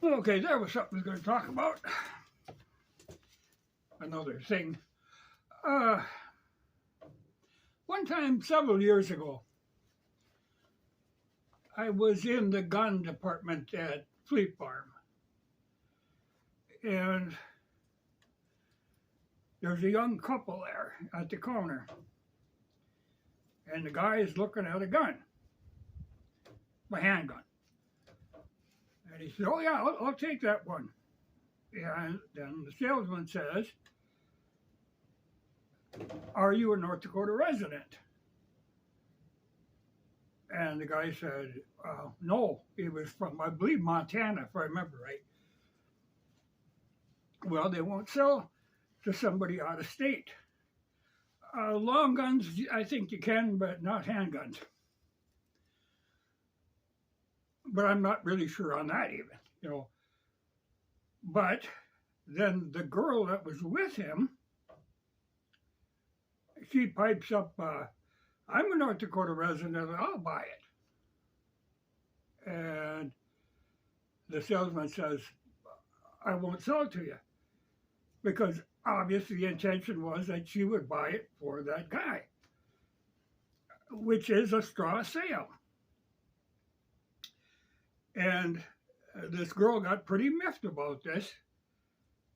Okay, that was something I was going to talk about. Another thing. Uh, One time, several years ago, I was in the gun department at Fleet Farm, and there's a young couple there at the counter, and the guy is looking at a gun, my handgun. And he said, "Oh yeah, I'll take that one." And then the salesman says, "Are you a North Dakota resident?" And the guy said, "No, he was from, I believe, Montana, if I remember right." Well, they won't sell to somebody out of state. Long guns, I think you can, but not handguns. But I'm not really sure on that even. But then the girl that was with him, she pipes up, "I'm a North Dakota resident, I'll buy it." And the salesman says, "I won't sell it to you." Because obviously the intention was that she would buy it for that guy, which is a straw sale. And this girl got pretty miffed about this.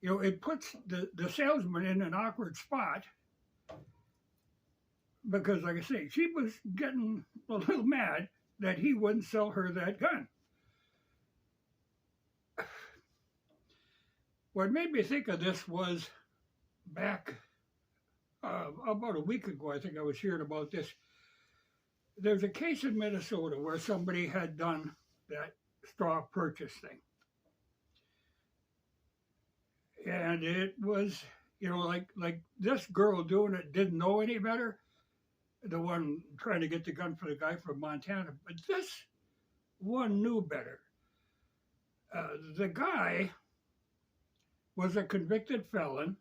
It puts the salesman in an awkward spot because, like I say, she was getting a little mad that he wouldn't sell her that gun. What made me think of this was back about a week ago, I think I was hearing about this. There's a case in Minnesota where somebody had done that straw purchase thing. And it was, like this girl doing it didn't know any better, the one trying to get the gun for the guy from Montana. But this one knew better. The guy was a convicted felon.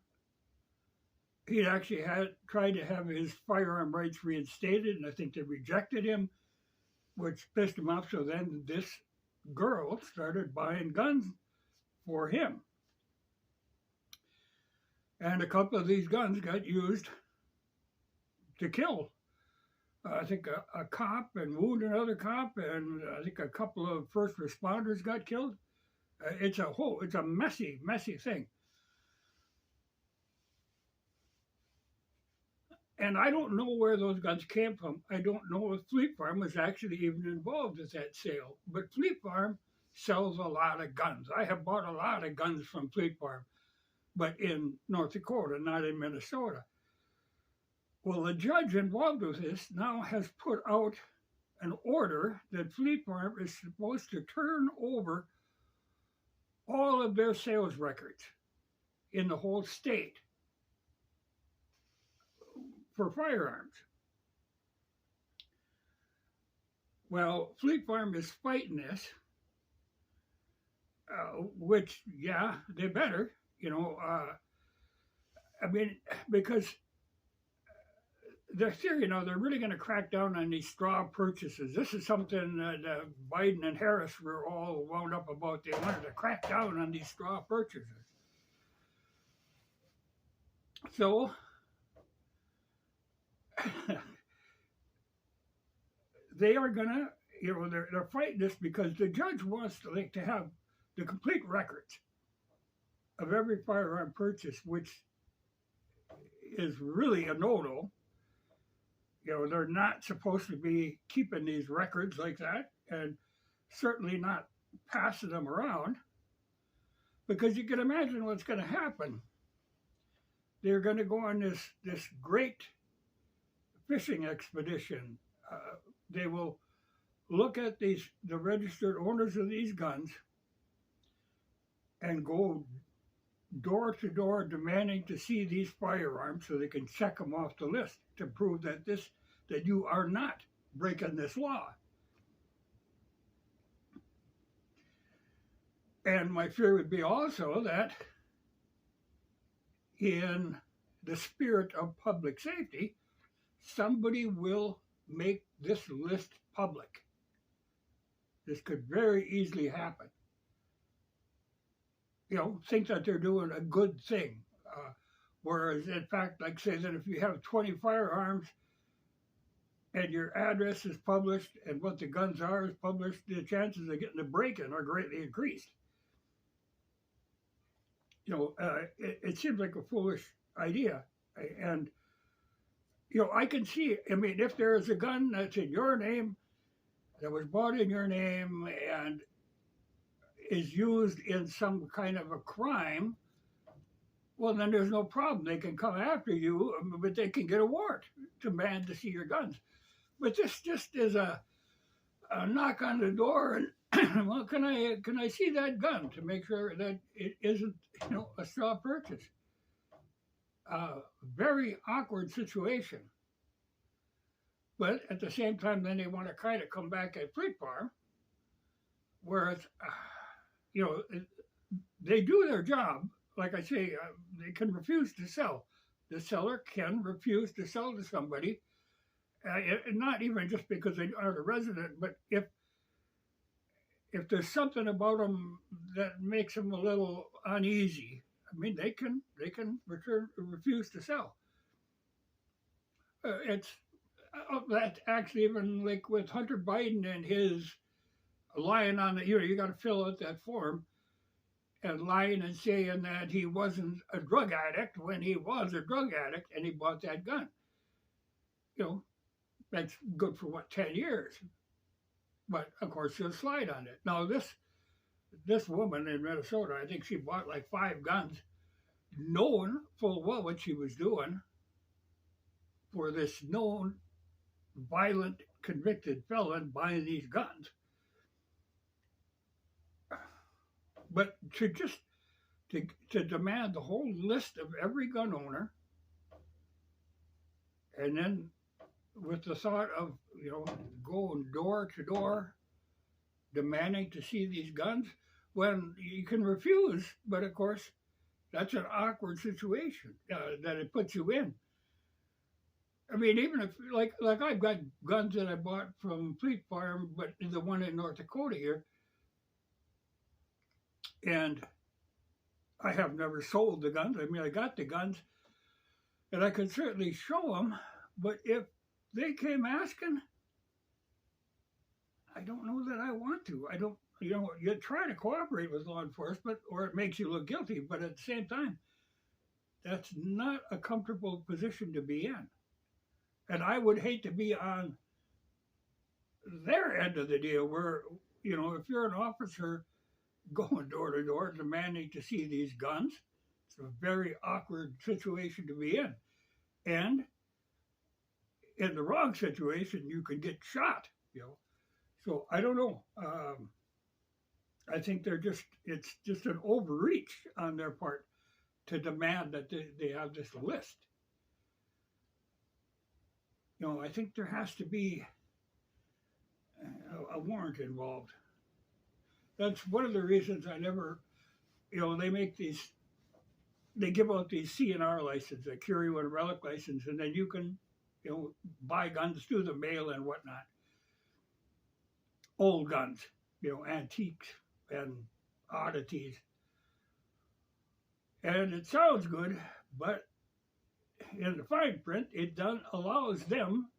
He'd actually tried to have his firearm rights reinstated, and I think they rejected him, which pissed him off. So then this girl started buying guns for him. And a couple of these guns got used to kill, I think, a cop and wound another cop, and I think a couple of first responders got killed. It's a messy, messy thing. And I don't know where those guns came from. I don't know if Fleet Farm was actually even involved with that sale. But Fleet Farm sells a lot of guns. I have bought a lot of guns from Fleet Farm, but in North Dakota, not in Minnesota. Well, the judge involved with this now has put out an order that Fleet Farm is supposed to turn over all of their sales records in the whole state for firearms. Well, Fleet Farm is fighting this, which, yeah, they better, because they're they're really going to crack down on these straw purchases. This is something that Biden and Harris were all wound up about. They wanted to crack down on these straw purchases. So they are gonna, they're fighting this because the judge wants to have the complete records of every firearm purchase, which is really a no-no. They're not supposed to be keeping these records like that, and certainly not passing them around, because you can imagine what's going to happen. They're going to go on this great fishing expedition. They will look at the registered owners of these guns and go door to door demanding to see these firearms so they can check them off the list to prove that you are not breaking this law. And my fear would be also that in the spirit of public safety, somebody will make this list public. This could very easily happen. think that they're doing a good thing. Whereas, in fact, like say that if you have 20 firearms and your address is published and what the guns are is published, the chances of getting a break-in are greatly increased. It seems like a foolish idea. And, I can see, I mean, if there is a gun that's in your name, that was bought in your name and is used in some kind of a crime, well, then there's no problem. They can come after you, but they can get a warrant to demand to see your guns. But this just is a knock on the door and, well, can I see that gun to make sure that it isn't, a straw purchase? Very awkward situation. But at the same time, then they want to kind of come back at Fleet Farm, whereas, they do their job. Like I say, they can refuse to sell. The seller can refuse to sell to somebody, not even just because they aren't a resident, but if there's something about them that makes them a little uneasy, I mean, they can refuse to sell. It's that's actually even like with Hunter Biden and his lying on the, you got to fill out that form and lying and saying that he wasn't a drug addict when he was a drug addict and he bought that gun. That's good for 10 years. But of course he'll slide on it. Now this woman in Minnesota, I think she bought like 5 guns, knowing full well what she was doing for this known violent convicted felon buying these guns. But to demand the whole list of every gun owner, and then with the thought of going door to door demanding to see these guns, when you can refuse, but of course that's an awkward situation that it puts you in. I mean, even if like I've got guns that I bought from Fleet Farm, but the one in North Dakota here, and I have never sold the guns. I mean, I got the guns, and I could certainly show them, but if they came asking, I don't know that I want to. I don't, you try to cooperate with law enforcement, or it makes you look guilty, but at the same time, that's not a comfortable position to be in. And I would hate to be on their end of the deal where, if you're an officer going door to door demanding to see these guns, it's a very awkward situation to be in. And in the wrong situation, you could get shot, So I don't know. I think it's just an overreach on their part to demand that they have this list. I think there has to be a warrant involved. That's one of the reasons I never, they give out these CNR licenses, a carry one relic license, and then you can, buy guns through the mail and whatnot. Old guns, antiques and oddities. And it sounds good, but in the fine print, it allows them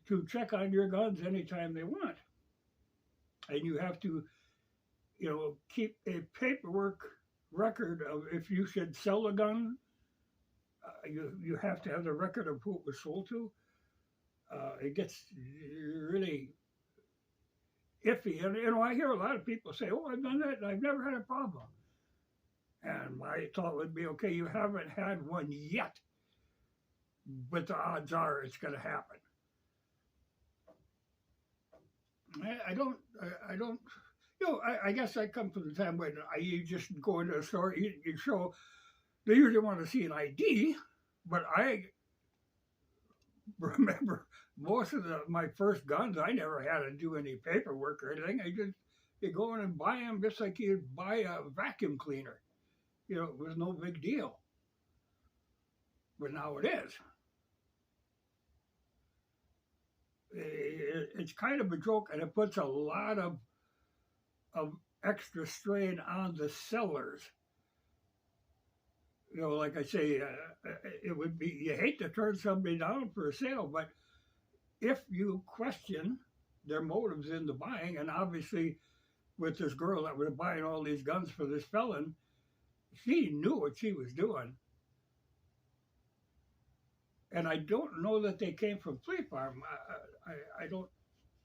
to check on your guns anytime they want. And you have to, keep a paperwork record of if you should sell a gun. You have to have the record of who it was sold to. It gets really iffy. And, I hear a lot of people say, oh, I've done that and I've never had a problem. And my thought would be, okay, you haven't had one yet, but the odds are it's going to happen. I don't, I guess I come from the time when you just go into a store, you show, they usually want to see an ID, but I remember most of my first guns, I never had to do any paperwork or anything. You go in and buy them just like you'd buy a vacuum cleaner. It was no big deal. But now it is. It's kind of a joke, and it puts a lot of extra strain on the sellers You know, like I say, it would be, you hate to turn somebody down for a sale, but if you question their motives in the buying, and obviously with this girl that was buying all these guns for this felon, she knew what she was doing. And I don't know that they came from Fleet Farm. I don't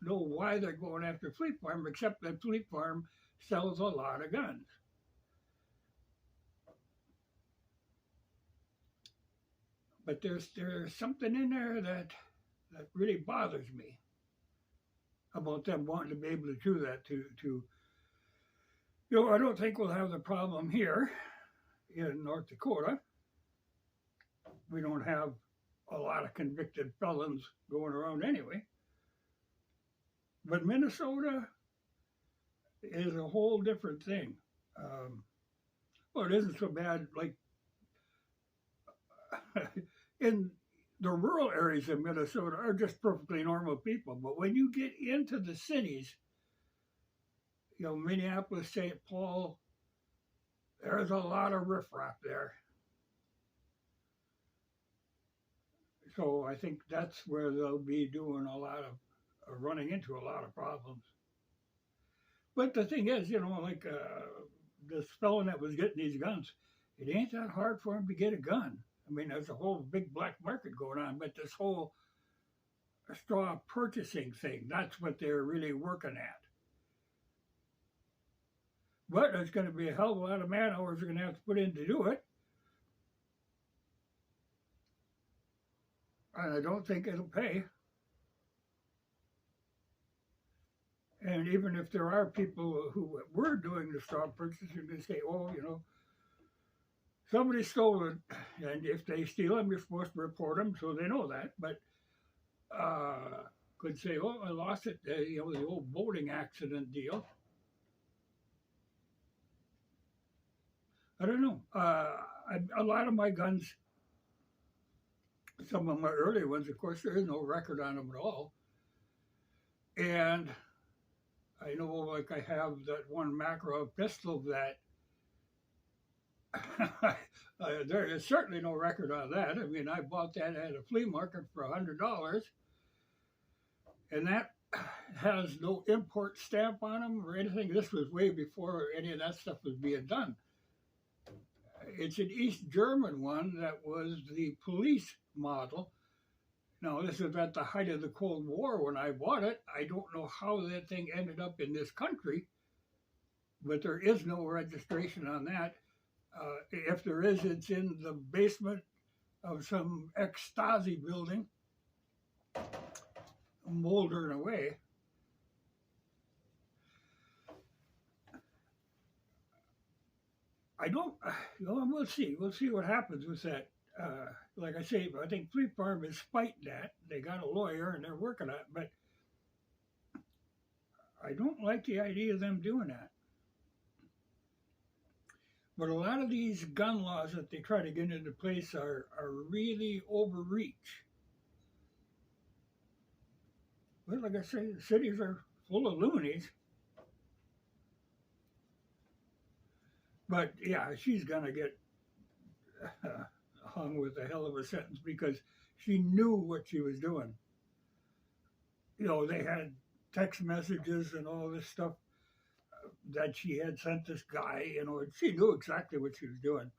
know why they're going after Fleet Farm, except that Fleet Farm sells a lot of guns. But there's something in there that really bothers me about them wanting to be able to do that to you know, I don't think we'll have the problem here in North Dakota. We don't have a lot of convicted felons going around anyway. But Minnesota is a whole different thing. Well, it isn't so bad like in the rural areas of Minnesota are just perfectly normal people. But when you get into the cities, you know, Minneapolis, St. Paul, there's a lot of riffraff there. So I think that's where they'll be doing a lot of running into a lot of problems. But the thing is, you know, like this fellow that was getting these guns, it ain't that hard for him to get a gun. I mean, there's a whole big black market going on, but this whole straw purchasing thing, that's what they're really working at. But there's going to be a hell of a lot of man hours they're going to have to put in to do it. And I don't think it'll pay. And even if there are people who were doing the straw purchasing, they say, oh, you know, somebody stole it. And if they steal them, you're supposed to report them, so they know that. But could say, oh, I lost it, you know, the old boating accident deal. I don't know. A lot of my guns, some of my early ones, of course, there is no record on them at all. And I know, like, I have that one Makarov pistol that there is certainly no record on that. I mean, I bought that at a flea market for $100, and that has no import stamp on them or anything. This was way before any of that stuff was being done. It's an East German one that was the police model. Now, this is at the height of the Cold War when I bought it. I don't know how that thing ended up in this country, but there is no registration on that. If there is, it's in the basement of some ex-Stasi building, moldering away. I don't, you know, we'll see. We'll see what happens with that. Like I say, I think Fleet Farm is fighting that. They got a lawyer and they're working on it, but I don't like the idea of them doing that. But a lot of these gun laws that they try to get into place are really overreach. But like I say, the cities are full of loonies. But yeah, she's gonna get hung with a hell of a sentence because she knew what she was doing. You know, they had text messages and all this stuff that she had sent this guy, you know, and she knew exactly what she was doing,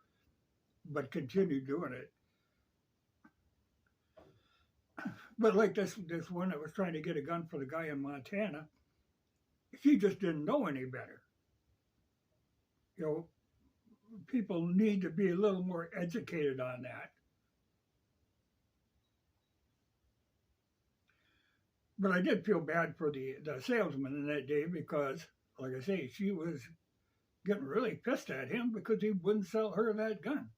but continued doing it. But like this one that was trying to get a gun for the guy in Montana, she just didn't know any better. You know, people need to be a little more educated on that. But I did feel bad for the salesman in that day because, like I say, she was getting really pissed at him because he wouldn't sell her that gun.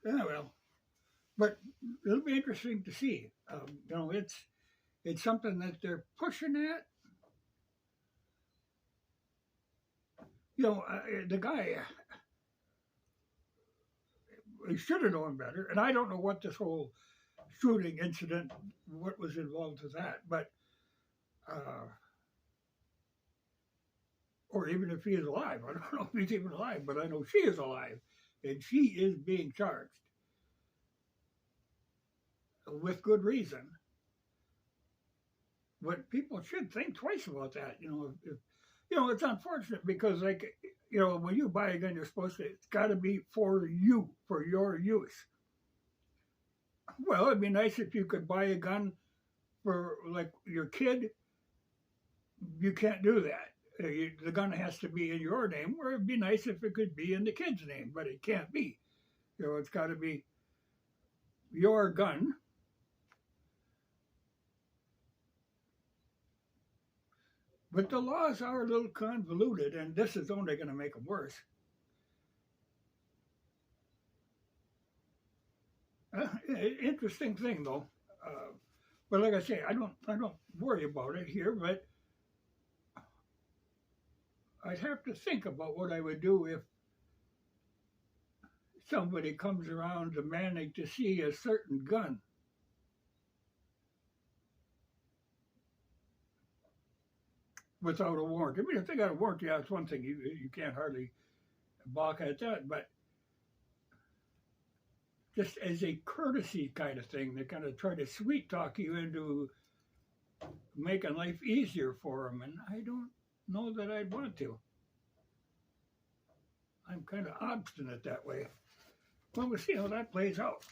Yeah, well, but it'll be interesting to see. You know, it's something that they're pushing at. You know, the guy, he should have known better. And I don't know what this whole shooting incident, what was involved with that, but, or sure, even if he is alive. I don't know if he's even alive, but I know she is alive. And she is being charged with good reason. But people should think twice about that. It's unfortunate because, like, when you buy a gun, you're supposed to, it's got to be for you, for your use. Well, it'd be nice if you could buy a gun for, like, your kid. You can't do that. The gun has to be in your name, or it'd be nice if it could be in the kid's name, but it can't be. It's got to be your gun. But the laws are a little convoluted, and this is only going to make them worse. Interesting thing, though. But like I say, I don't worry about it here. But I'd have to think about what I would do if somebody comes around demanding to see a certain gun. Without a warrant. I mean, if they got a warrant, yeah, it's one thing. You can't hardly balk at that. But just as a courtesy kind of thing, they kind of try to sweet talk you into making life easier for them. And I don't know that I'd want to. I'm kind of obstinate that way. Well, we'll see how that plays out.